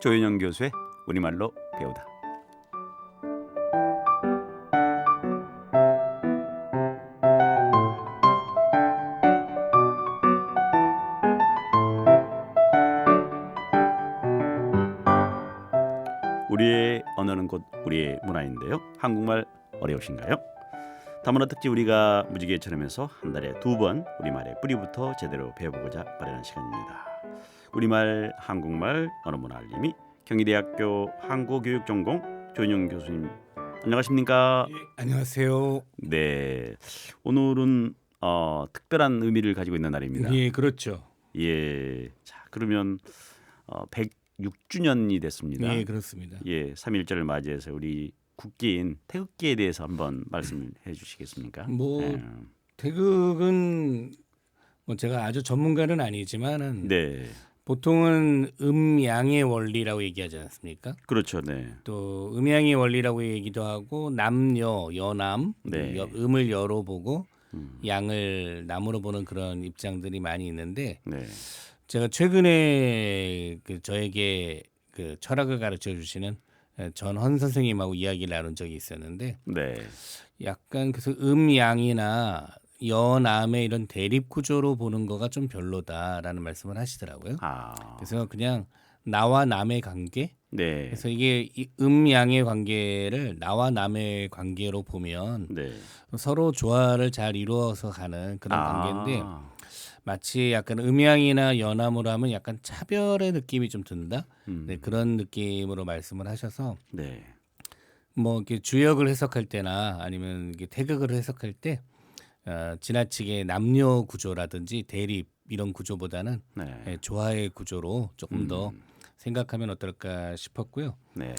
조윤영 교수의 우리말로 배우다. 우리의 언어는 곧 우리의 문화인데요. 한국말 어려우신가요? 다문화 특집 우리가 무지개처럼에서 한 달에 2번 우리말의 뿌리부터 제대로 배워보고자 마련한 시간입니다. 우리말, 한국말, 언어문화 알림이 경희대학교 한국교육전공 조윤영 교수님 안녕하십니까? 예, 안녕하세요. 네, 오늘은 특별한 의미를 가지고 있는 날입니다. 예, 그렇죠. 예, 자 그러면 106주년이 됐습니다. 예, 그렇습니다. 예, 3.1절을 맞이해서 우리 국기인 태극기에 대해서 한번 말씀해 주시겠습니까? 태극은 제가 아주 전문가는 아니지만은 네, 보통은 음양의 원리라고 얘기하지 않습니까? 그렇죠. 네, 또 음양의 원리라고 얘기도 하고 남여, 여남, 네. 음을 여로 보고 양을 남으로 보는 그런 입장들이 많이 있는데 네, 제가 최근에 저에게 철학을 가르쳐 주시는 전헌 선생님하고 이야기를 나눈 적이 있었는데 네, 약간 그래서 음양이나 여남의 이런 대립 구조로 보는 거가 좀 별로다라는 말씀을 하시더라고요. 그래서 그냥 나와 남의 관계. 네, 그래서 이게 이 음양의 관계를 나와 남의 관계로 보면 네. 서로 조화를 잘 이루어서 가는 그런 관계인데 마치 약간 음양이나 연암으로 하면 약간 차별의 느낌이 좀 든다. 네, 그런 느낌으로 말씀을 하셔서 네, 뭐 이렇게 주역을 해석할 때나 아니면 이렇게 태극을 해석할 때 지나치게 남녀 구조라든지 대립 이런 구조보다는 네, 조화의 구조로 조금 더 생각하면 어떨까 싶었고요. 네.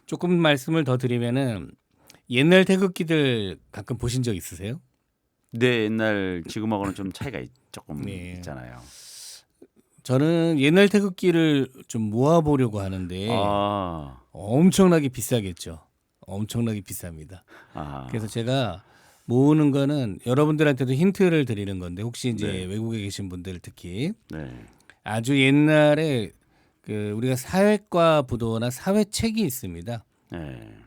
조금 말씀을 더 드리면은 옛날 태극기들 가끔 보신 적 있으세요? 네, 옛날 지금하고는 좀 차이가 조금 네. 있잖아요. 저는 옛날 태극기를 좀 모아보려고 하는데 엄청나게 비싸겠죠. 엄청나게 비쌉니다. 그래서 제가 모으는 거는 여러분들한테도 힌트를 드리는 건데 혹시 이제 네. 외국에 계신 분들 특히 네, 아주 옛날에 우리가 사회과 부도나 사회책이 있습니다. 네,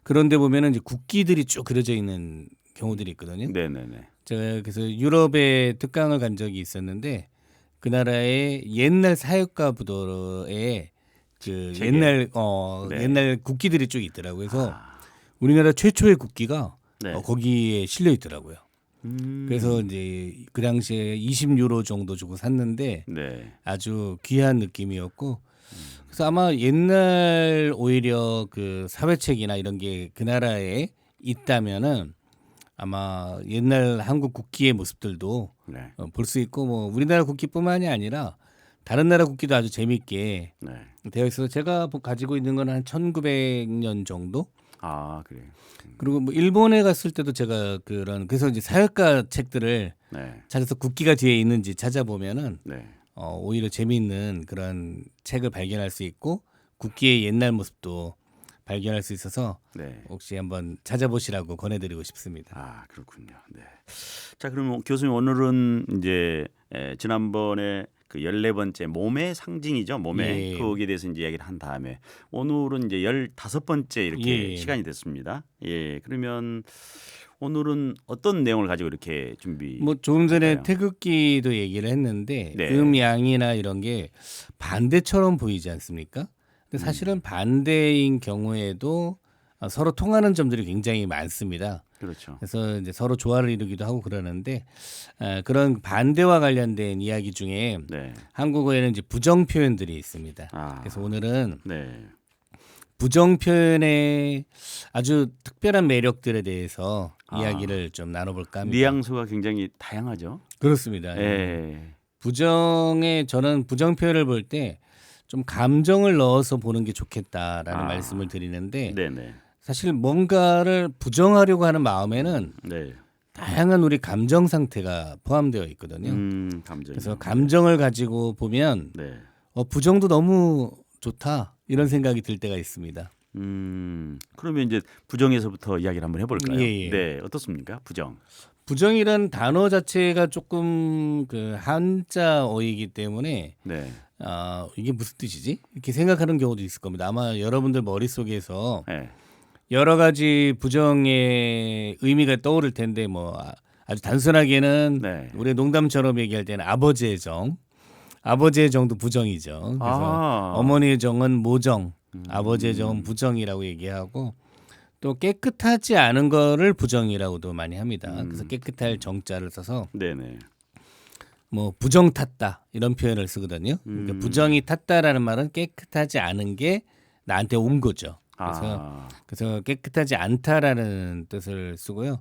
그런데 보면은 이제 국기들이 쭉 그려져 있는 경우들이 있거든요. 네, 네, 네. 제가 그래서 유럽에 특강을 간 적이 있었는데 그 나라의 옛날 사회과 부도에 책에? 옛날 네. 옛날 국기들이 쭉 있더라고요. 그래서 우리나라 최초의 국기가 네. 거기에 실려 있더라고요. 그래서 이제 그 당시에 20유로 정도 주고 샀는데 네, 아주 귀한 느낌이었고 그래서 아마 옛날 오히려 그 사회책이나 이런 게 그 나라에 있다면은 아마 옛날 한국 국기의 모습들도 네, 볼 수 있고 뭐 우리나라 국기뿐만이 아니라 다른 나라 국기도 아주 재미있게 네. 되어 있어서 제가 가지고 있는 건 한 1900년 정도. 그래요. 그리고 뭐 일본에 갔을 때도 제가 그래서 이제 사회과 책들을 네, 찾아서 국기가 뒤에 있는지 찾아보면은 네. 오히려 재미있는 그런 책을 발견할 수 있고 국기의 옛날 모습도 발견할 수 있어서 네. 혹시 한번 찾아보시라고 권해드리고 싶습니다. 그렇군요. 네. 자, 그러면 교수님 오늘은 이제 지난번에 그 14번째 몸의 상징이죠. 몸의 예. 거기에 대해서 이제 이야기를 한 다음에 오늘은 이제 15번째 이렇게 예. 시간이 됐습니다. 예. 그러면 오늘은 어떤 내용을 가지고 이렇게 준비? 뭐 조금 전에 할까요? 태극기도 얘기를 했는데 네. 음양이나 이런 게 반대처럼 보이지 않습니까? 근데 사실은 반대인 경우에도 서로 통하는 점들이 굉장히 많습니다. 그렇죠. 그래서 이제 서로 조화를 이루기도 하고 그러는데 그런 반대와 관련된 이야기 중에 네. 한국어에는 이제 부정 표현들이 있습니다. 그래서 오늘은 네. 부정 표현의 아주 특별한 매력들에 대해서 이야기를 좀 나눠볼까 합니다. 뉘앙스가 굉장히 다양하죠. 그렇습니다. 예. 저는 부정 표현을 볼 때 좀 감정을 넣어서 보는 게 좋겠다라는 말씀을 드리는데 네, 네. 사실 뭔가를 부정하려고 하는 마음에는 네. 다양한 우리 감정 상태가 포함되어 있거든요. 감정. 그래서 감정을 가지고 보면 네. 부정도 너무 좋다 이런 생각이 들 때가 있습니다. 그러면 이제 부정에서부터 이야기를 한번 해볼까요? 예. 네, 어떻습니까? 부정. 부정이란 단어 자체가 조금 한자어이기 때문에 네, 이게 무슨 뜻이지? 이렇게 생각하는 경우도 있을 겁니다. 아마 여러분들 머릿속에서 네. 여러 가지 부정의 의미가 떠오를 텐데 뭐 아주 단순하게는 네. 우리 농담처럼 얘기할 때는 아버지의 정, 아버지의 정도 부정이죠. 그래서 어머니의 정은 모정, 아버지의 정은 부정이라고 얘기하고 또 깨끗하지 않은 거를 부정이라고도 많이 합니다. 그래서 깨끗할 정자를 써서 네네. 뭐 부정 탔다 이런 표현을 쓰거든요. 그러니까 부정이 탔다라는 말은 깨끗하지 않은 게 나한테 온 거죠. 그래서 깨끗하지 않다라는 뜻을 쓰고요.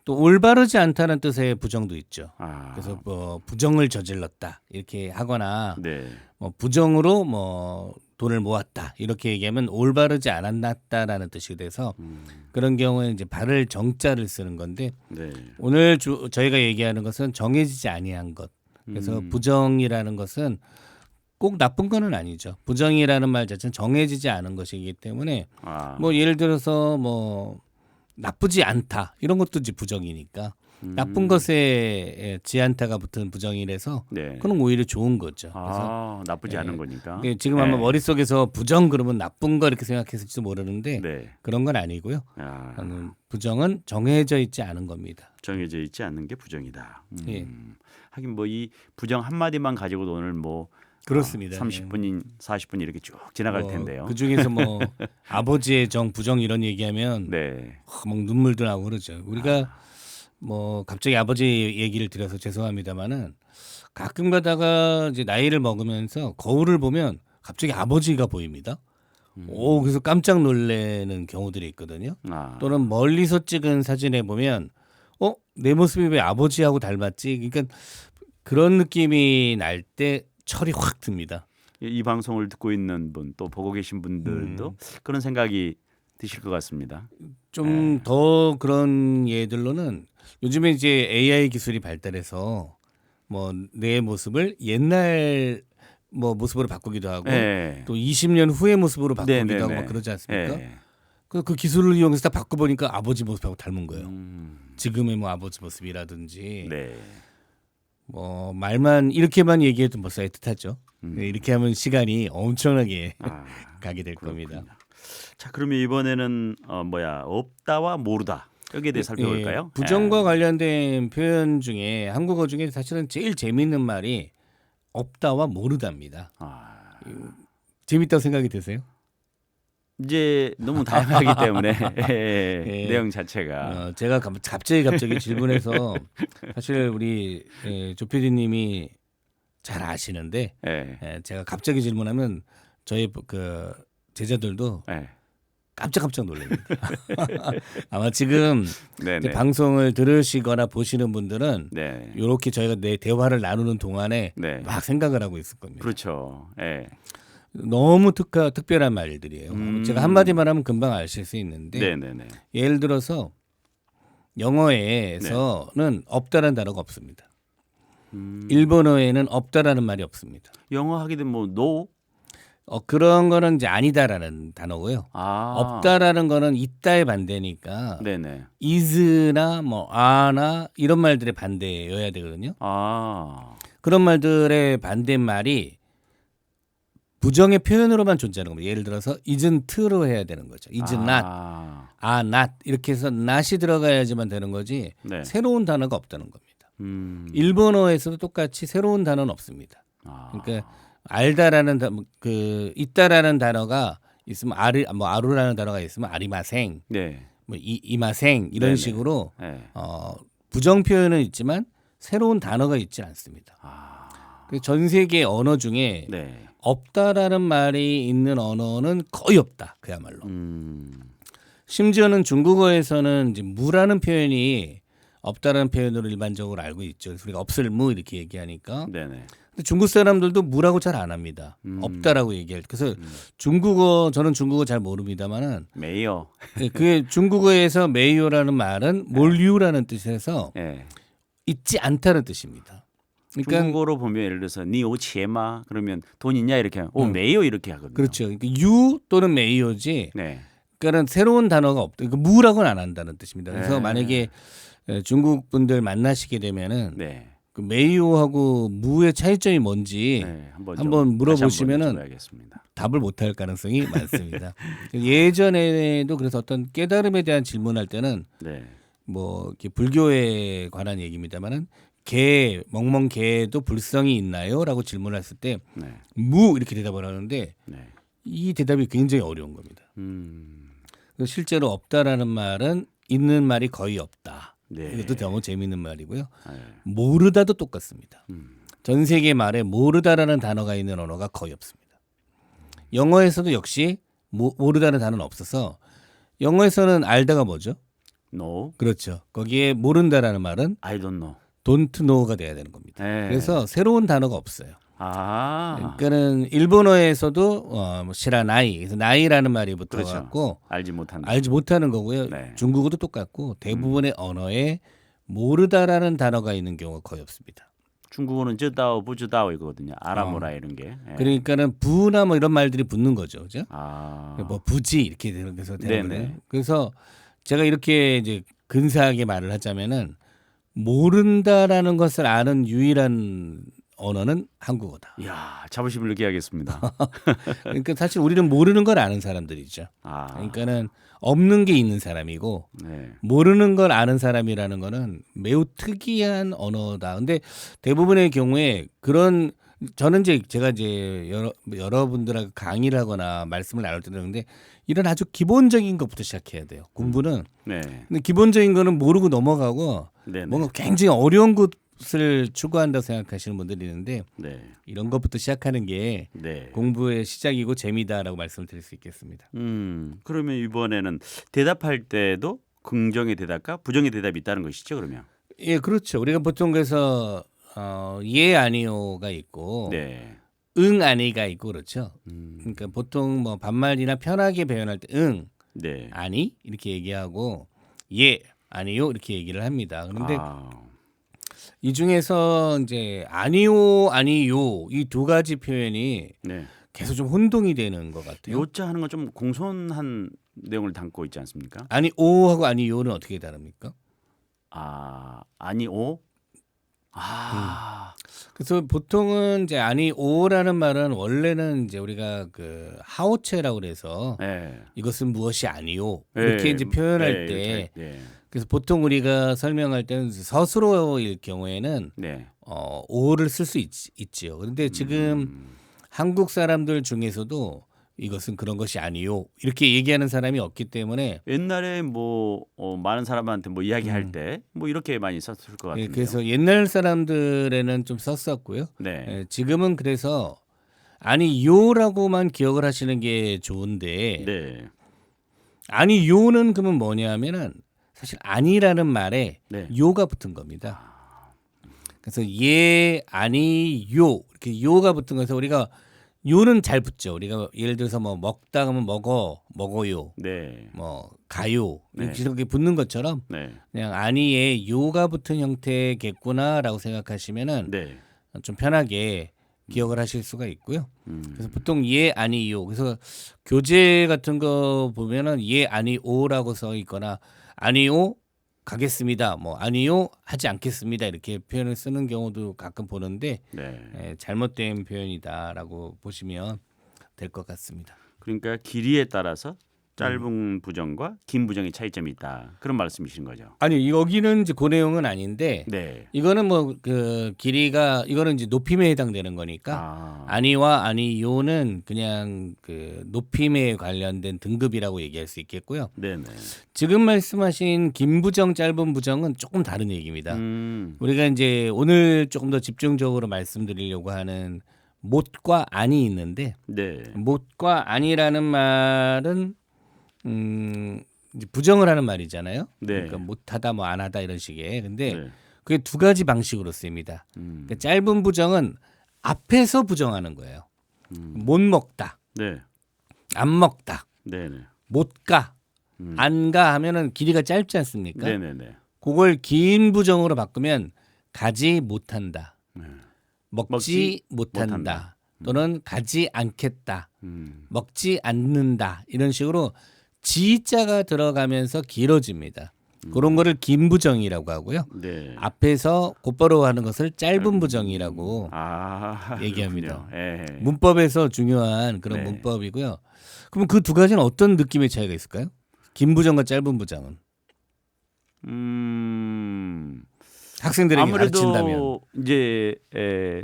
또 올바르지 않다는 뜻의 부정도 있죠. 그래서 뭐 부정을 저질렀다 이렇게 하거나 네. 뭐 부정으로 뭐 돈을 모았다 이렇게 얘기하면 올바르지 않았다라는 뜻이 돼서 그런 경우에 이제 바를 정자를 쓰는 건데 네. 오늘 저희가 얘기하는 것은 정해지지 아니한 것. 그래서 부정이라는 것은 꼭 나쁜 거는 아니죠. 부정이라는 말 자체는 정해지지 않은 것이기 때문에 뭐 예를 들어서 뭐 나쁘지 않다 이런 것도 이제 부정이니까 나쁜 것에 지안타가 붙은 부정이라서 네. 그건 오히려 좋은 거죠. 그래서 나쁘지 않은 거니까. 지금 아마 머릿속에서 부정 그러면 나쁜 거 이렇게 생각했을지도 모르는데 네. 그런 건 아니고요. 부정은 정해져 있지 않은 겁니다. 정해져 있지 않는 게 부정이다. 예. 하긴 뭐 이 부정 한 마디만 가지고도 오늘 뭐 그렇습니다. 30분, 40분 이렇게 쭉 지나갈 텐데요. 그 중에서 뭐 아버지의 정, 부정 이런 얘기하면 네. 막 눈물도 나고 그러죠. 우리가 뭐 갑자기 아버지 얘기를 드려서 죄송합니다만은 가끔 가다가 이제 나이를 먹으면서 거울을 보면 갑자기 아버지가 보입니다. 그래서 깜짝 놀래는 경우들이 있거든요. 또는 멀리서 찍은 사진에 보면 내 모습이 왜 아버지하고 닮았지? 그러니까 그런 느낌이 날 때 철이 확 듭니다. 이 방송을 듣고 있는 분 또 보고 계신 분들도 그런 생각이 드실 것 같습니다. 좀 더 그런 예들로는 요즘에 이제 AI 기술이 발달해서 뭐 내 모습을 옛날 뭐 모습으로 바꾸기도 하고 또 20년 후의 모습으로 바꾸기도 하고 막 그러지 않습니까? 그 기술을 이용해서 다 바꿔보니까 아버지 모습하고 닮은 거예요. 지금의 뭐 아버지 모습이라든지 뭐 말만 이렇게만 얘기해도 벌써 애틋하죠. 이렇게 하면 시간이 엄청나게 가게 될 겁니다. 자, 그러면 이번에는 없다와 모르다 여기에 대해 살펴볼까요? 부정과 관련된 표현 중에 한국어 중에 사실은 제일 재미있는 말이 없다와 모르다입니다. 재밌다고 생각이 드세요? 이제 너무 다양하기 때문에 내용 자체가 제가 갑자기 질문해서 사실 우리 조 PD님이 잘 아시는데 제가 갑자기 질문하면 저희 그 제자들도 깜짝깜짝 놀랍니다. 아마 지금 방송을 들으시거나 보시는 분들은 이렇게 저희가 대화를 나누는 동안에 막 생각을 하고 있을 겁니다. 그렇죠. 너무 특별한 말들이에요. 제가 한마디 말하면 금방 아실 수 있는데 예를 들어서 영어에서는 없다라는 단어가 없습니다. 일본어에는 없다라는 말이 없습니다. 영어 하게 되면 뭐 no? 그런 거는 이제 아니다라는 단어고요. 없다라는 거는 있다의 반대니까 is나 뭐 a나 이런 말들의 반대여야 되거든요. 그런 말들의 반대말이 부정의 표현으로만 존재하는 겁니다. 예를 들어서 isn't로 해야 되는 거죠. is not, not 이렇게 해서 not이 들어가야지만 되는 거지 새로운 단어가 없다는 겁니다. 일본어에서도 똑같이 새로운 단어는 없습니다. 그러니까 알다라는 있다라는 단어가 있으면 아루라는 단어가 있으면 아리마생, 뭐 이마생 이런 식으로 부정 표현은 있지만 새로운 단어가 있지 않습니다. 전 세계 언어 중에 없다라는 말이 있는 언어는 거의 없다. 그야말로. 심지어는 중국어에서는 이제 무라는 표현이 없다라는 표현으로 일반적으로 알고 있죠. 우리가 없을 무 이렇게 얘기하니까. 근데 중국 사람들도 무라고 잘 안 합니다. 없다라고 얘기할. 그래서 저는 중국어 잘 모릅니다만은 메이어. 그게 중국어에서 메이어라는 말은 몰류라는 뜻에서 있지 않다는 뜻입니다. 그러니까 중국어로 보면 예를 들어서 니 오치에마 그러면 돈 있냐 이렇게 하면 메이어 이렇게 하거든요. 그렇죠. 그러니까 유 또는 메이어지. 그러니까는 새로운 단어가 없다. 그러니까 무라고는 안 한다는 뜻입니다. 그래서 만약에 중국 분들 만나시게 되면은 그 메이오하고 무의 차이점이 뭔지 네, 한번 물어보시면은 여쭤봐야겠습니다. 답을 못할 가능성이 많습니다. 예전에도 그래서 어떤 깨달음에 대한 질문할 때는 네, 뭐 이렇게 불교에 관한 얘기입니다만은 개 멍멍 개도 불성이 있나요?라고 질문했을 때 네, 무 이렇게 대답을 하는데 네. 이 대답이 굉장히 어려운 겁니다. 음, 그래서 실제로 없다라는 말은 있는 말이 거의 없다. 네. 이것도 너무 재미있는 말이고요. 네. 모르다도 똑같습니다. 음, 전 세계 말에 모르다라는 단어가 있는 언어가 거의 없습니다. 영어에서도 역시 모르다는 단어는 없어서 영어에서는 알다가 뭐죠? No, 그렇죠. 거기에 모른다라는 말은 I don't know. don't know가 돼야 되는 겁니다. 네. 그래서 새로운 단어가 없어요. 아, 그러니까는 일본어에서도 뭐 시라나이, 그래서 나이라는 말이 그렇죠. 붙어갖고 알지 못한다. 알지 못하는 거고요. 네. 중국어도 똑같고 대부분의 언어에 모르다라는 단어가 있는 경우가 거의 없습니다. 중국어는 쯔다오, 부쯔다오 이거거든요. 알아보라 이런 게. 예. 그러니까는 부나 뭐 이런 말들이 붙는 거죠, 그죠? 아, 뭐 부지 이렇게 되는 그래서 되는 네네. 거예요. 그래서 제가 이렇게 이제 근사하게 말을 하자면은 모른다라는 것을 아는 유일한 언어는 한국어다. 이야, 자부심을 느껴야겠습니다. 그러니까 사실 우리는 모르는 걸 아는 사람들이죠. 아, 그러니까는 없는 게 있는 사람이고 네, 모르는 걸 아는 사람이라는 거는 매우 특이한 언어다. 근데 대부분의 경우에 그런 저는 이제 제가 이제 여러분들하고 강의를 하거나 말씀을 나눌 때 그러는데 이런 아주 기본적인 것부터 시작해야 돼요. 공부는. 네, 근데 기본적인 거는 모르고 넘어가고 네, 뭔가 굉장히 어려운 것을 추구한다고 생각하시는 분들이 있는데 네, 이런 것부터 시작하는 게 네. 공부의 시작이고 재미다라고 말씀을 드릴 수 있겠습니다. 그러면 이번에는 대답할 때도 긍정의 대답과 부정의 대답이 있다는 것이죠, 그러면? 예, 그렇죠. 우리가 보통 그래서 예 아니요가 있고 네, 응 아니가 있고 그렇죠. 음, 그러니까 보통 뭐 반말이나 편하게 표현할 때 응 네. 아니 이렇게 얘기하고 예 아니요 이렇게 얘기를 합니다. 그런데 아, 이 중에서 이제 아니요 아니요 이 두 가지 표현이 네. 계속 좀 혼동이 되는 것 같아요. 요자 하는 건 좀 공손한 내용을 담고 있지 않습니까? 아니 오하고 아니요는 어떻게 다릅니까? 아, 아니 오? 아, 그래서 보통은 이제 아니 오라는 말은 원래는 이제 우리가 그 하오체라고 그래서 네. 이것은 무엇이 아니요 이렇게 네, 이제 표현할 네, 때 이렇게, 네, 그래서 보통 우리가 설명할 때는 서술어일 경우에는 네. 오를 쓸 수 있지요. 그런데 지금 한국 사람들 중에서도 이것은 그런 것이 아니요 이렇게 얘기하는 사람이 없기 때문에 옛날에 뭐 많은 사람한테 뭐 이야기할 때 뭐 이렇게 많이 썼을 것 예, 같은데요. 그래서 옛날 사람들에는 좀 썼었고요. 네, 예, 지금은 그래서 아니 요라고만 기억을 하시는 게 좋은데 네, 아니 요는 그러면 뭐냐면은 사실 아니라는 말에 네. 요가 붙은 겁니다. 그래서 예 아니 요 이렇게 요가 붙은 거에서 우리가 요는 잘 붙죠. 우리가 예를 들어서 뭐 먹다 하면 먹어요. 네, 뭐 가요 네. 이렇게 붙는 것처럼 네, 그냥 아니에 요가 붙은 형태겠구나라고 생각하시면은 네. 좀 편하게 기억을 하실 수가 있고요. 음, 그래서 보통 예 아니요. 그래서 교재 같은 거 보면은 예 아니오라고 써 있거나 아니요 가겠습니다. 뭐 아니요 하지 않겠습니다. 이렇게 표현을 쓰는 경우도 가끔 보는데 네. 잘못된 표현이다라고 보시면 될 것 같습니다. 그러니까 길이에 따라서 짧은 부정과 긴 부정의 차이점이 있다. 그런 말씀이신 거죠. 아니 여기는 이제 그 내용은 아닌데 네. 이거는 뭐 그 길이가 이거는 이제 높임에 해당되는 거니까 아, 아니와 아니요는 그냥 그 높임에 관련된 등급이라고 얘기할 수 있겠고요. 네, 네. 지금 말씀하신 긴 부정, 짧은 부정은 조금 다른 얘기입니다. 우리가 이제 오늘 조금 더 집중적으로 말씀드리려고 하는 못과 안이 있는데 네, 못과 안이라는 말은 이제 부정을 하는 말이잖아요. 네. 그러니까 못하다, 뭐 안하다 이런 식의. 근데 네. 그게 두 가지 방식으로 쓰입니다. 그러니까 짧은 부정은 앞에서 부정하는 거예요. 못 먹다, 네, 안 먹다, 네, 네. 못 가, 안 가 하면은 길이가 짧지 않습니까? 네, 네, 네. 그걸 긴 부정으로 바꾸면 가지 못한다, 네. 먹지 못한다, 못한다. 또는 가지 않겠다, 음, 먹지 않는다 이런 식으로 지자가 들어가면서 길어집니다. 그런 거를 긴 부정이라고 하고요. 네. 앞에서 곧바로 하는 것을 짧은 부정이라고 얘기합니다. 그렇군요. 예. 문법에서 중요한 그런 네. 문법이고요. 그럼 그 두 가지는 어떤 느낌의 차이가 있을까요? 긴 부정과 짧은 부정은 학생들에게 가르친다면 아무래도 이제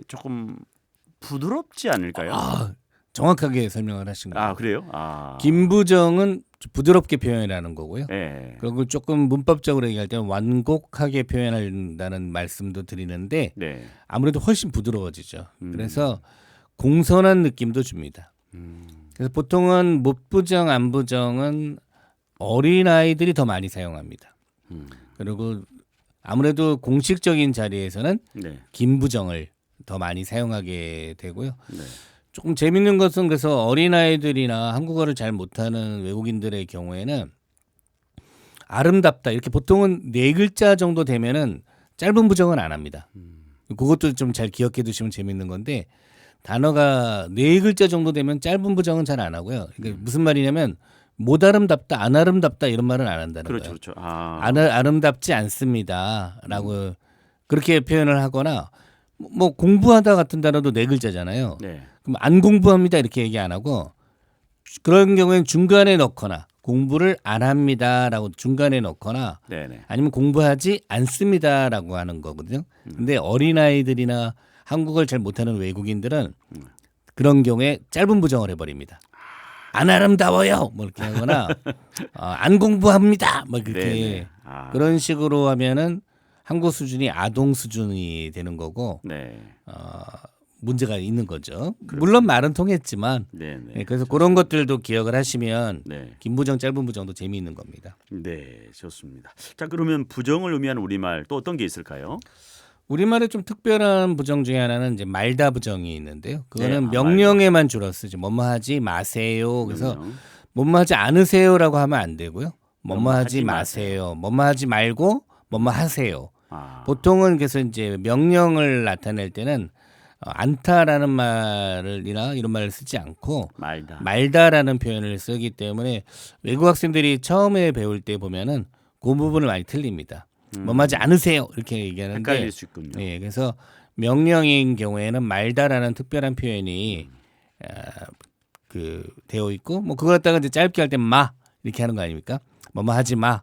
조금 부드럽지 않을까요? 정확하게 설명을 하신 거예요. 그래요? 긴 부정은 부드럽게 표현하는 거고요. 예. 그리고 조금 문법적으로 얘기할 때는 완곡하게 표현한다는 말씀도 드리는데 네. 아무래도 훨씬 부드러워지죠. 그래서 공손한 느낌도 줍니다. 그래서 보통은 못부정, 안부정은 어린아이들이 더 많이 사용합니다. 그리고 아무래도 공식적인 자리에서는 네. 김부정을 더 많이 사용하게 되고요. 네. 조금 재밌는 것은 그래서 어린아이들이나 한국어를 잘 못하는 외국인들의 경우에는 아름답다 이렇게 보통은 4글자 정도 되면은 짧은 부정은 안 합니다. 그것도 좀 잘 기억해 두시면 재밌는 건데 단어가 4글자 정도 되면 짧은 부정은 잘 안 하고요. 그러니까 무슨 말이냐면 못 아름답다, 안 아름답다 이런 말은 안 한다는 그렇죠, 거예요. 그렇죠. 아름답지 않습니다라고 그렇게 표현을 하거나 뭐 공부하다 같은 단어도 4글자잖아요. 네. 그럼 안 공부합니다 이렇게 얘기 안 하고 그런 경우에는 중간에 넣거나 공부를 안 합니다라고 중간에 넣거나 네네. 아니면 공부하지 않습니다라고 하는 거거든요. 근데 어린아이들이나 한국어를 잘 못하는 외국인들은 그런 경우에 짧은 부정을 해버립니다. 안 아름다워요 뭐 이렇게 하거나 안 공부합니다 뭐 그렇게 네네. 그런 식으로 하면은 한국 수준이 아동 수준이 되는 거고 네. 문제가 있는 거죠. 물론 말은 통했지만 네네. 네, 그래서 그런 것들도 기억을 하시면 네. 긴 부정 짧은 부정도 재미있는 겁니다. 네, 좋습니다. 자, 그러면 부정을 의미하는 우리말 또 어떤 게 있을까요? 우리말에 좀 특별한 부정 중에 하나는 이제 말다 부정이 있는데요. 그거는 네, 명령에만 주로 쓰죠. 뭐뭐 하지 마세요. 그래서 명령. 뭐뭐 하지 않으세요라고 하면 안 되고요. 뭐뭐 뭐뭐 하지 하지 마세요. 뭐뭐 하지 말고 뭐뭐 하세요. 아, 보통은 그래서 이제 명령을 나타낼 때는 않다라는 말을이나 이런 말을 쓰지 않고 말다. 말다라는 표현을 쓰기 때문에 외국 학생들이 처음에 배울 때 보면은 그 부분을 많이 틀립니다. 뭐뭐 하지 않으세요 이렇게 얘기하는데 헷갈릴 수 있군요. 예, 그래서 명령인 경우에는 말다라는 특별한 표현이 되어 있고 뭐 그거 갖다가 이제 짧게 할 때 마 이렇게 하는 거 아닙니까? 뭐뭐 하지 마,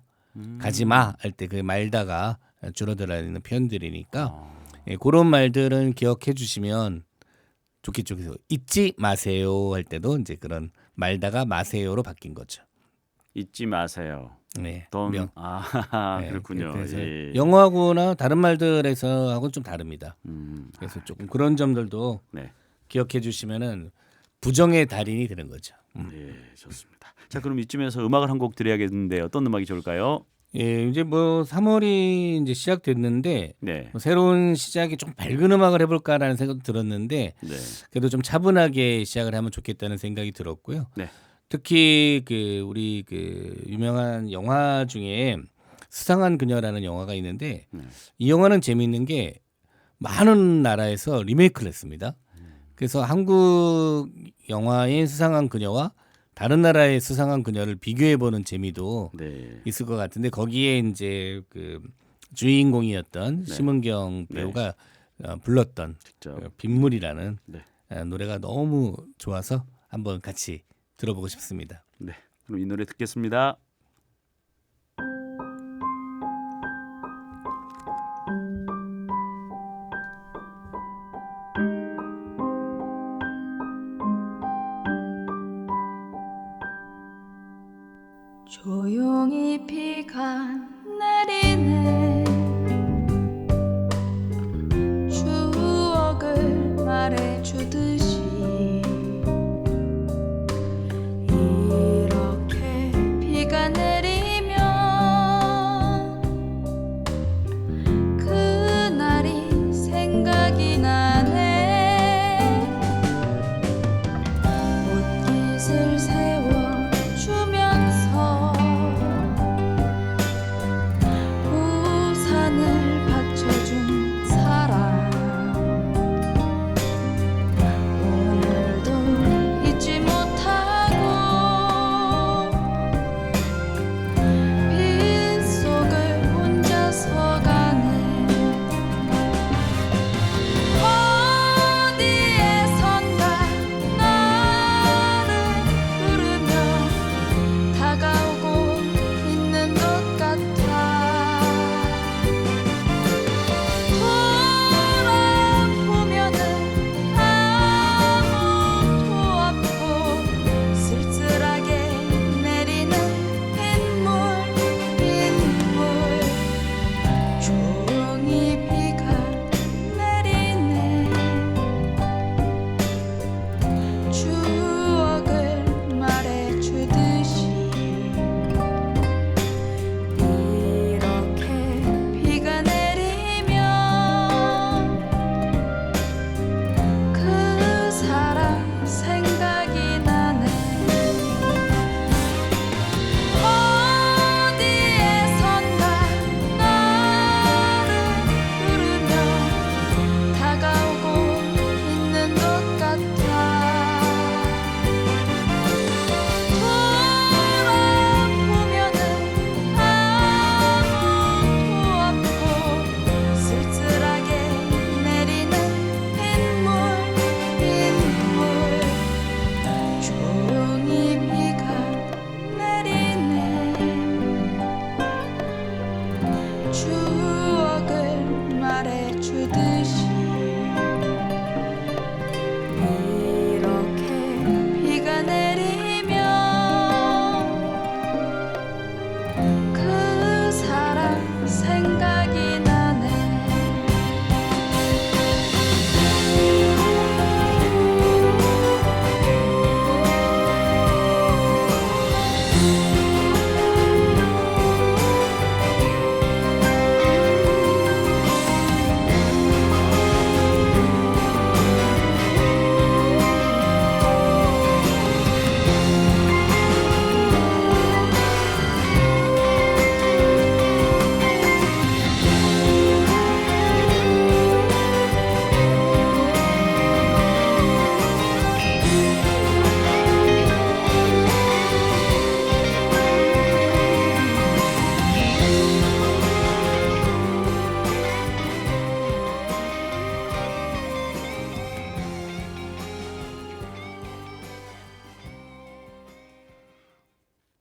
가지 마 할 때 그 말다가 줄어들어 있는 표현들이니까 예, 그런 말들은 기억해 주시면 좋겠죠. 그래서 잊지 마세요 할 때도 이제 그런 말다가 마세요로 바뀐 거죠. 잊지 마세요. 네, 돈. 네, 그렇군요. 그래서 예. 영어하고나 다른 말들에서하고는 좀 다릅니다. 그래서 조금 그런 점들도 네. 기억해 주시면은 부정의 달인이 되는 거죠. 네, 좋습니다. 자, 그럼 이쯤에서 음악을 한 곡 드려야겠는데 어떤 음악이 좋을까요? 예, 이제 뭐 3월이 이제 시작됐는데 네. 뭐 새로운 시작이 좀 밝은 음악을 해볼까라는 생각도 들었는데 네. 그래도 좀 차분하게 시작을 하면 좋겠다는 생각이 들었고요. 네. 특히 우리 유명한 영화 중에 수상한 그녀라는 영화가 있는데 이 영화는 재미있는 게 많은 나라에서 리메이크를 했습니다. 그래서 한국 영화인 수상한 그녀와 다른 나라의 수상한 그녀를 비교해 보는 재미도 네. 있을 것 같은데 거기에 이제 주인공이었던 네. 심은경 네. 배우가 불렀던 직접. 빗물이라는 네. 노래가 너무 좋아서 한번 같이 들어보고 싶습니다. 네. 그럼 이 노래 듣겠습니다. 조용히 비가 내리네 추억을 말해주듯이 이렇게 비가 내리면 그날이 생각이 나네 꽃깃을 세워주면서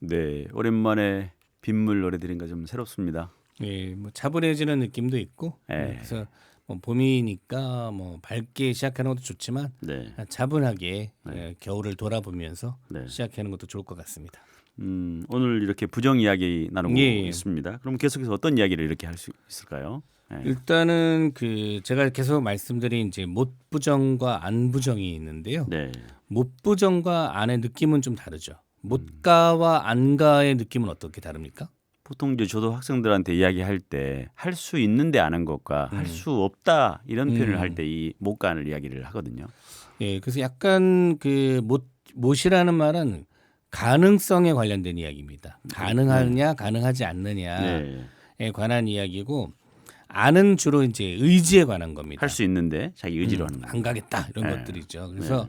네, 오랜만에 빗물 노래 들으니까 좀 새롭습니다. 예, 뭐 차분해지는 느낌도 있고 네. 그래서 뭐 봄이니까 뭐 밝게 시작하는 것도 좋지만 네, 차분하게 겨울을 돌아보면서 네. 시작하는 것도 좋을 것 같습니다. 오늘 이렇게 부정 이야기 나누고 예. 있습니다. 그럼 계속해서 어떤 이야기를 이렇게 할 수 있을까요? 네. 일단은 그 제가 계속 말씀드린 이제 못 부정과 안 부정이 있는데요. 네, 못 부정과 안의 느낌은 좀 다르죠. 못가와 안가의 느낌은 어떻게 다릅니까? 보통 이제 저도 학생들한테 이야기할 때 할 수 있는데 안 한 것과 할 수 없다 이런 표현을 할 때 이 못간을 이야기를 하거든요. 예, 그래서 약간 그 못이라는 말은 가능성에 관련된 이야기입니다. 가능하냐, 가능하지 않느냐에 네, 관한 이야기고, 안은 주로 이제 의지에 관한 겁니다. 할 수 있는데 자기 의지로 하는 거. 안 가겠다 이런 네. 것들이죠. 그래서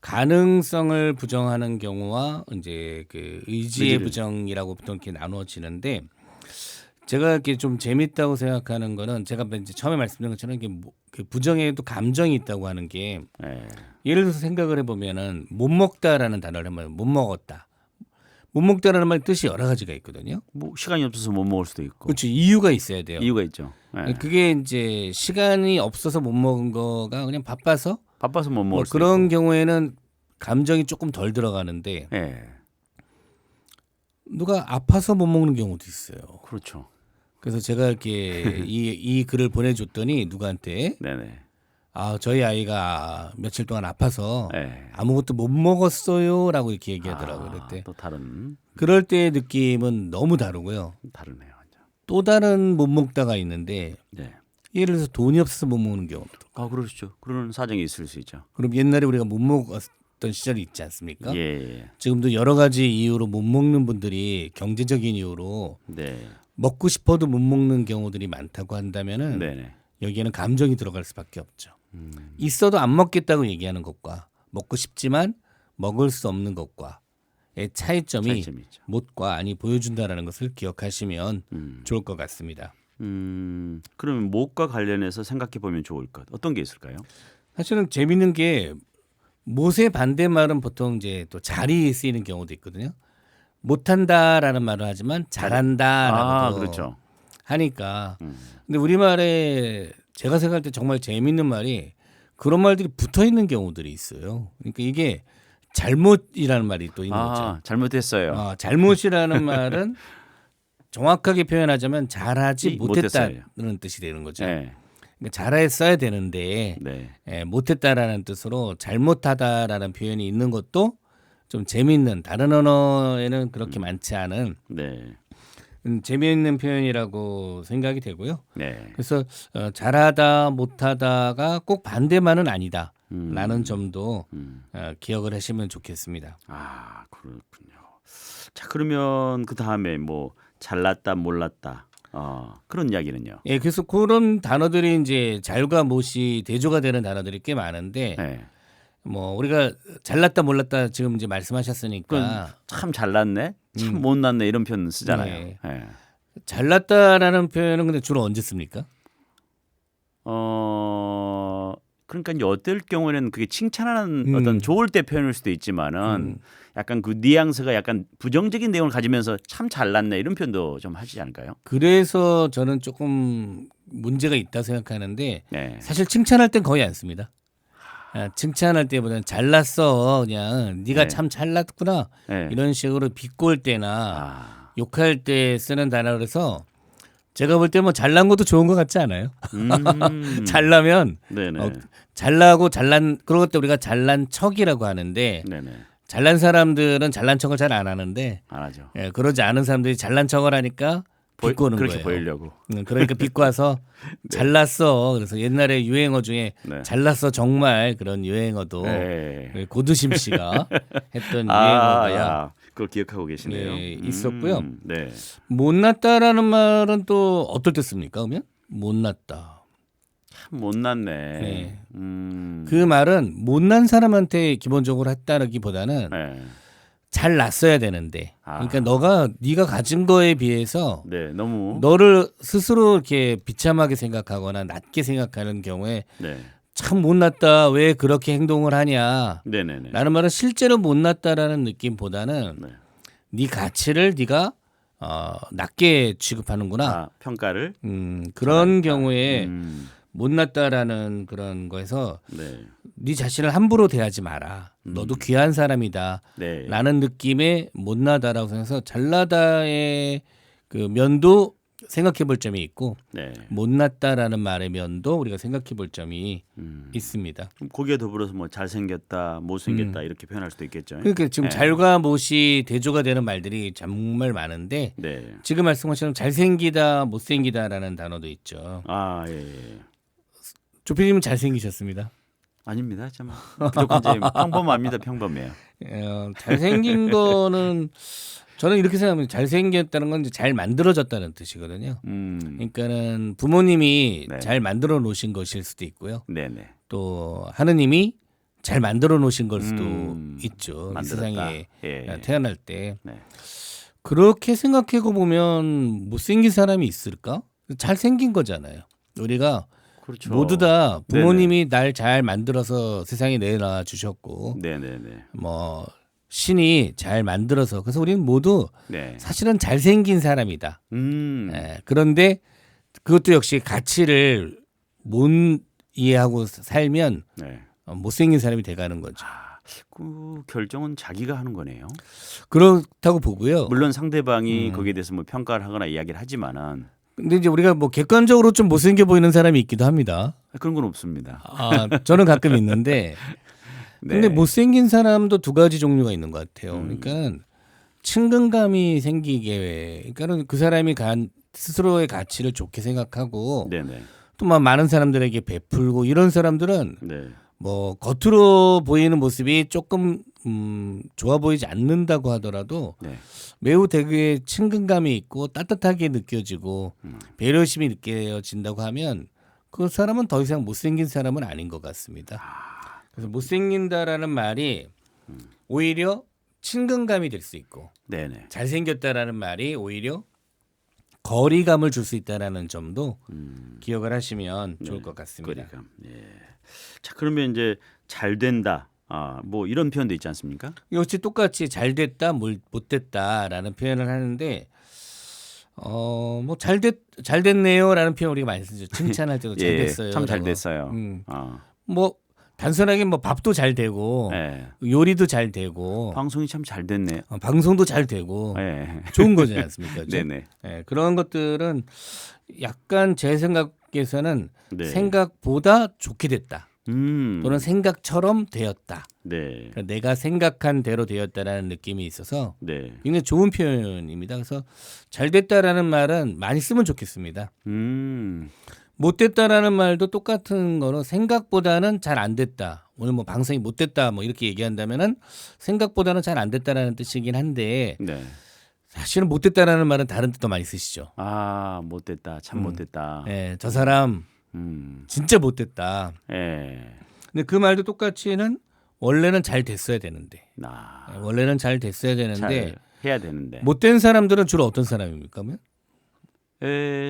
가능성을 부정하는 경우와 이제 그 의지의 의지를- 부정이라고 보통 이렇게 나누어지는데, 제가 이렇게 좀 재밌다고 생각하는 거는 제가 이제 처음에 말씀드린 것처럼 이게 그 부정에도 감정이 있다고 하는 게, 네. 예를 들어서 생각을 해보면은 못 먹다라는 단어를 하면 못 먹었다. 못 먹다라는 말 뜻이 여러 가지가 있거든요. 뭐 시간이 없어서 못 먹을 수도 있고 그렇죠. 이유가 있어야 돼요. 이유가 있죠. 네. 그게 이제 시간이 없어서 못 먹은 거가 그냥 바빠서 바빠서 못 뭐 먹을 수도 그런 있고. 경우에는 감정이 조금 덜 들어가는데, 네, 누가 아파서 못 먹는 경우도 있어요. 그렇죠. 그래서 제가 이렇게 이 글을 보내줬더니 누구한테 네네. 저희 아이가 며칠 동안 아파서 네. 아무것도 못 먹었어요라고 이렇게 얘기하더라고요. 그럴 때 또 다른 그럴 때의 느낌은 너무 다르고요. 다르네요. 완전. 또 다른 못 먹다가 있는데, 네. 예를 들어서 돈이 없어서 못 먹는 경우도. 그렇죠. 그런 사정이 있을 수 있죠. 그럼 옛날에 우리가 못 먹었던 시절이 있지 않습니까? 예. 지금도 여러 가지 이유로 못 먹는 분들이 경제적인 이유로 네. 먹고 싶어도 못 먹는 경우들이 많다고 한다면은 네네. 여기에는 감정이 들어갈 수밖에 없죠. 있어도 안 먹겠다고 얘기하는 것과 먹고 싶지만 먹을 수 없는 것과의 차이점이 차이점이 있죠. 못과 안이 보여준다라는 것을 기억하시면 좋을 것 같습니다. 그러면 못과 관련해서 생각해 보면 좋을 것 어떤 게 있을까요? 사실은 재밌는 게 못의 반대말은 보통 이제 또 잘이 쓰이는 경우도 있거든요. 못한다라는 말을 하지만 잘한다라고도 그렇죠. 하니까. 근데 우리말에 제가 생각할 때 정말 재밌는 말이 그런 말들이 붙어 있는 경우들이 있어요. 그러니까 이게 잘못이라는 말이 또 있는 거죠. 잘못했어요. 잘못이라는 말은 정확하게 표현하자면 잘하지 못했어요. 못했다는 뜻이 되는 거죠. 네. 그러니까 잘했어야 되는데 네. 못했다라는 뜻으로 잘못하다라는 표현이 있는 것도 좀 재미있는, 다른 언어에는 그렇게 많지 않은 네. 재미있는 표현이라고 생각이 되고요. 네. 그래서 잘하다 못하다가 꼭 반대만은 아니다라는 점도 기억을 하시면 좋겠습니다. 그렇군요. 자, 그러면 그 다음에 뭐 잘났다 몰랐다 그런 이야기는요. 예, 그래서 그런 단어들이 이제 잘과 못이 대조가 되는 단어들이 꽤 많은데, 네. 뭐 우리가 잘났다 몰랐다 지금 이제 말씀하셨으니까 참 잘났네, 참 못났네 이런 표현 쓰잖아요. 네. 네. 잘났다라는 표현은 근데 주로 언제 씁니까? 그러니까 이제 어떨 경우에는 그게 칭찬하는 어떤 좋을 때 표현일 수도 있지만은 약간 그 뉘앙스가 약간 부정적인 내용을 가지면서 참 잘났네 이런 표현도 좀 하시지 않을까요? 그래서 저는 조금 문제가 있다 생각하는데, 네. 사실 칭찬할 땐 거의 안 씁니다. 칭찬할 때보다는 잘났어, 그냥 네가 네. 참 잘났구나 네. 이런 식으로 비꼬을 때나 욕할 때 쓰는 단어라서 제가 볼 때 뭐 잘난 것도 좋은 것 같지 않아요? 잘나면 네네. 잘나고 잘난, 그런 것도 우리가 잘난 척이라고 하는데, 네네. 잘난 사람들은 잘난 척을 잘 안 하는데, 안 하죠. 그러지 않은 사람들이 잘난 척을 하니까 비꼬는 그렇게 거예요. 보이려고. 그러니까 비꼬아서 잘났어. 그래서 옛날에 유행어 중에 네. 잘났어 정말 그런 유행어도 네. 고두심 씨가 했던 유행어가 야, 그걸 기억하고 계시네요. 네, 있었고요. 네. 못났다라는 말은 또 어떨 때 씁니까? 그러면 못났다. 참 못났네. 네. 음. 그 말은 못난 사람한테 기본적으로 했다기보다는 네. 잘 났어야 되는데, 그러니까 네가 가진 거에 비해서 네, 너무. 너를 스스로 이렇게 비참하게 생각하거나 낮게 생각하는 경우에 네. 참 못났다, 왜 그렇게 행동을 하냐 네네네. 라는 말은 실제로 못났다라는 느낌보다는 네. 네 가치를 네가 낮게 취급하는구나. 아, 평가를 그런 경우에 음, 못났다라는 그런 거에서 네, 네 자신을 함부로 대하지 마라. 너도 귀한 사람이다. 네, 라는 느낌의 못나다라고 생각해서 잘나다의 그 면도 생각해 볼 점이 있고 네. 못났다라는 말의 면도 우리가 생각해 볼 점이 있습니다. 그럼 거기에 더불어서 뭐 잘생겼다, 못생겼다 이렇게 표현할 수도 있겠죠. 그러니까 지금 네. 잘과 못이 대조가 되는 말들이 정말 많은데 네. 지금 말씀하신 것처럼 잘생기다, 못생기다라는 단어도 있죠. 아, 예, 예. 조피디님은 잘생기셨습니다. 아닙니다. 참 무조건 이제 평범합니다. 평범해요. 잘생긴 거는 저는 이렇게 생각합니다. 잘생겼다는 건 이제 잘 만들어졌다는 뜻이거든요. 그러니까는 부모님이 네. 잘 만들어 놓으신 것일 수도 있고요. 네, 네. 또 하느님이 잘 만들어 놓으신 걸 수도 있죠. 이 만들었다. 세상에 예. 태어날 때. 네. 그렇게 생각해 보면 못생긴 사람이 있을까? 잘생긴 거잖아요. 우리가 그렇죠. 모두 다 부모님이 날 잘 만들어서 세상에 내놔 주셨고 네, 네, 네. 뭐 신이 잘 만들어서 그래서 우리는 모두 네. 사실은 잘생긴 사람이다. 그런데 그것도 역시 가치를 못 이해하고 살면 네. 못생긴 사람이 돼가는 거죠. 그 결정은 자기가 하는 거네요. 그렇다고 보고요. 물론 상대방이 거기에 대해서 뭐 평가를 하거나 이야기를 하지만은 근데 이제 우리가 뭐 객관적으로 좀 못생겨 보이는 사람이 있기도 합니다. 그런 건 없습니다. 저는 가끔 있는데 네. 근데 못생긴 사람도 두 가지 종류가 있는 것 같아요. 그러니까 친근감이 생기게, 그러니까는 그 사람이 스스로의 가치를 좋게 생각하고 네, 네. 또 막 많은 사람들에게 베풀고 이런 사람들은 네. 뭐 겉으로 보이는 모습이 조금 좋아 보이지 않는다고 하더라도 네. 매우 되게 친근감이 있고 따뜻하게 느껴지고 배려심이 느껴진다고 하면 그 사람은 더 이상 못생긴 사람은 아닌 것 같습니다. 그래서 못생긴다라는 말이 오히려 친근감이 될 수 있고 네, 네. 잘생겼다라는 말이 오히려 거리감을 줄 수 있다라는 점도 기억을 하시면 좋을 것 같습니다. 거리감. 예. 자, 그러면 이제 잘 된다. 뭐 이런 표현도 있지 않습니까? 역시 똑같이 잘 됐다, 못 됐다라는 표현을 하는데 뭐 잘 됐네요라는 표현 우리가 많이 쓰죠. 칭찬할 때도 잘 됐어요. 참 잘 됐어요. 뭐 단순하게 뭐 밥도 잘 되고 예. 요리도 잘 되고 방송이 참 잘 됐네. 방송도 잘 되고 예. 좋은 거지 않습니까? 그죠? 네네. 예, 그런 것들은 약간 제 생각에서는 네. 생각보다 좋게 됐다. 또는 음. 생각처럼 되었다. 네. 그러니까 내가 생각한 대로 되었다라는 느낌이 있어서 네. 굉장히 좋은 표현입니다. 그래서 잘 됐다라는 말은 많이 쓰면 좋겠습니다. 못 됐다라는 말도 똑같은 거로 생각보다는 잘 안 됐다. 오늘 뭐 방송이 못 됐다 뭐 이렇게 얘기한다면은 생각보다는 잘 안 됐다라는 뜻이긴 한데 네. 사실은 못 됐다라는 말은 다른 뜻도 많이 쓰시죠. 못 됐다. 참 못 됐다. 예, 저 사람 진짜 못 됐다. 예. 근데 그 말도 똑같이는 원래는 잘 됐어야 되는데. 원래는 잘 됐어야 되는데 잘 해야 되는데. 못된 사람들은 주로 어떤 사람입니까? 그러면?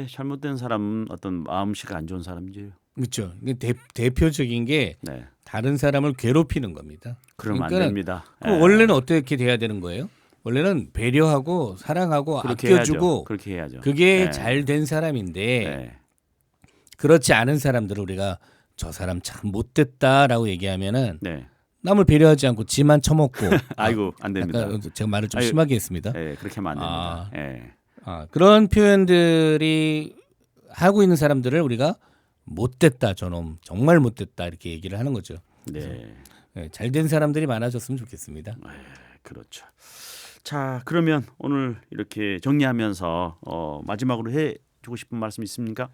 잘못된 사람은 어떤 마음씨가 안 좋은 사람이죠. 그렇죠. 이게 대표적인 게 네. 다른 사람을 괴롭히는 겁니다. 그러면 안 그러니까는 됩니다. 그럼 원래는 어떻게 돼야 되는 거예요? 원래는 배려하고 사랑하고 그렇게 아껴주고 해야죠. 그렇게 해야죠. 그게 네. 잘 된 사람인데 네. 그렇지 않은 사람들을 우리가 저 사람 참 못됐다라고 얘기하면은 네. 남을 배려하지 않고 지만 처먹고 아이고 안 됩니다. 약간 제가 말을 좀 아유, 심하게 했습니다. 네, 그렇게 하면 안 됩니다. 예. 그런 표현들이 하고 있는 사람들을 우리가 못됐다 저놈 정말 못됐다 이렇게 얘기를 하는 거죠. 네. 잘된 사람들이 많아졌으면 좋겠습니다. 그렇죠. 자, 그러면 오늘 이렇게 정리하면서 마지막으로 해주고 싶은 말씀 있습니까?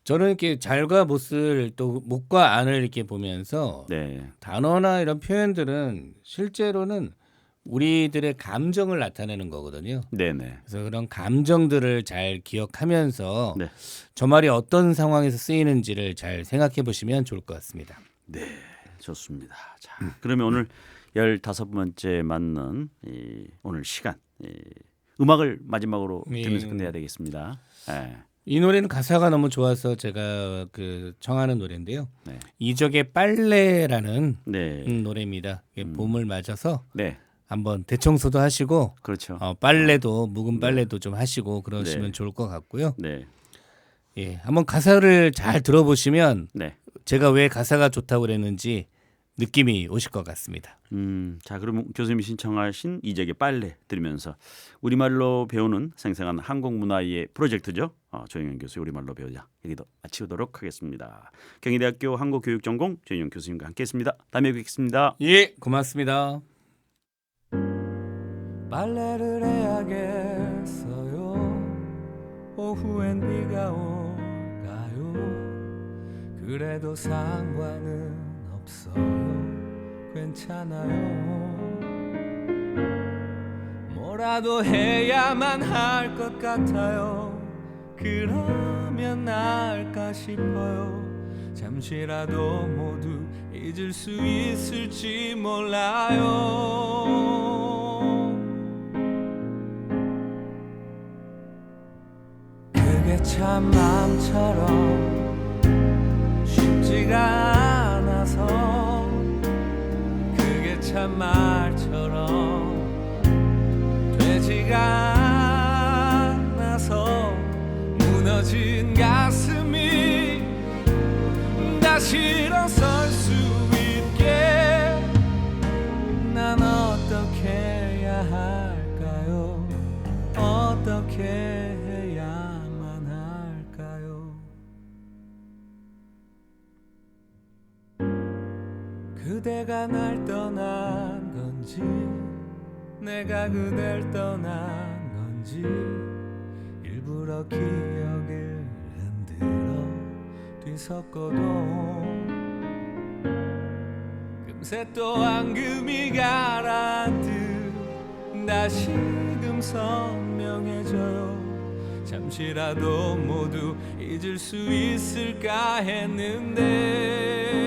저는 이렇게 잘과 못을 또 못과 안을 이렇게 보면서 네. 단어나 이런 표현들은 실제로는 우리들의 감정을 나타내는 거거든요. 네네. 그래서 그런 감정들을 잘 기억하면서 네. 저 말이 어떤 상황에서 쓰이는지를 잘 생각해 보시면 좋을 것 같습니다. 네, 좋습니다. 자, 그러면 오늘 15번째 맞는 오늘 시간 음악을 마지막으로 들으면서 끝내야 되겠습니다. 네. 이 노래는 가사가 너무 좋아서 제가 청하는 노래인데요. 네. 이적의 빨래라는 네. 노래입니다. 이게 봄을 맞아서 네. 한번 대청소도 하시고 그렇죠. 빨래도 묵은 빨래도 좀 하시고 그러시면 네. 좋을 것 같고요. 네. 예, 한번 가사를 잘 들어보시면 네. 제가 왜 가사가 좋다고 그랬는지 느낌이 오실 것 같습니다. 자, 그럼 교수님이 신청하신 이적의 빨래 들으면서 우리말로 배우는 생생한 한국 문화의 프로젝트죠. 조영현 교수 우리말로 배우자 여기도 마치도록 하겠습니다. 경희대학교 한국교육전공 조영현 교수님과 함께했습니다. 다음에 뵙겠습니다. 예, 고맙습니다. 빨래를 해야겠어요. 오후엔 비가 올까요? 그래도 상관은 없어요. 괜찮아요. 뭐라도 해야만 할 것 같아요. 그러면 나을까 싶어요. 잠시라도 모두 잊을 수 있을지 몰라요. 그게 참 마음처럼 쉽지가 않아서 그게 참 말처럼 되지가 않아서 무너진 가슴이 다시 일어설 수 있게 난 어떻게 해야 할까요? 어떻게 해야만 할까요? 그대가 날 떠난 건지 내가 그댈 떠난 건지 일부러 기억을 흔들어 뒤섞어도 금세 또 앙금이 가라앉듯 다시금 선명해져요. 잠시라도 모두 잊을 수 있을까 했는데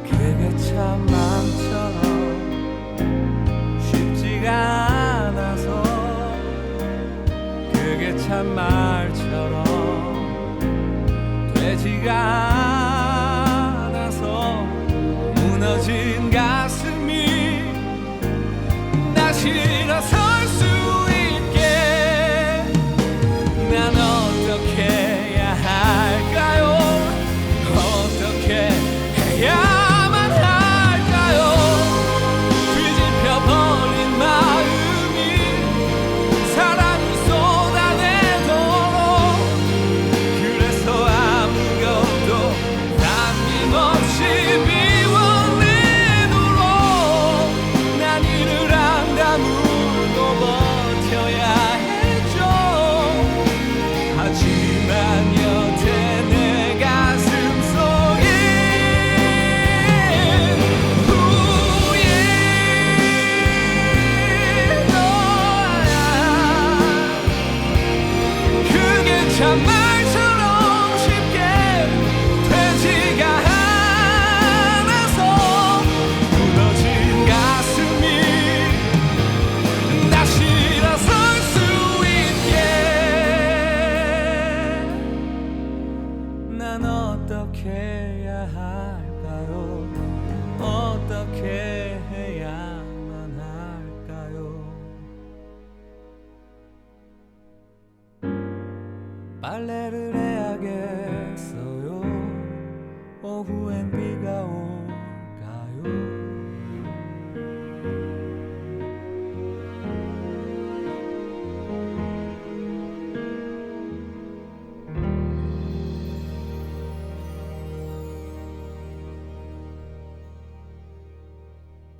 그게 참 마음처럼 쉽지가 않아서 그게 참 말처럼 되지가 않아서 무너진 가슴이 다시 일어설 수 있게 난 어떻게 해야 할까요? 어떻게 해야만 할까요? 뒤집혀 버린 마음이 사랑을 쏟아내도록 그래서 아무것도 남김없이 비워내도록 난 이를 안 다물고 버텨야 했죠. 하지만 여태 내 가슴 속에 후회 너야. 그게 참 말처럼 쉽게 되지가 않아서 무너진 가슴이 다시 일어설 수 있게 난 어떻게 해야 할까요? 어떻게 해야만 할까요? 빨래를 해야겠어요. 오후엔 비가 오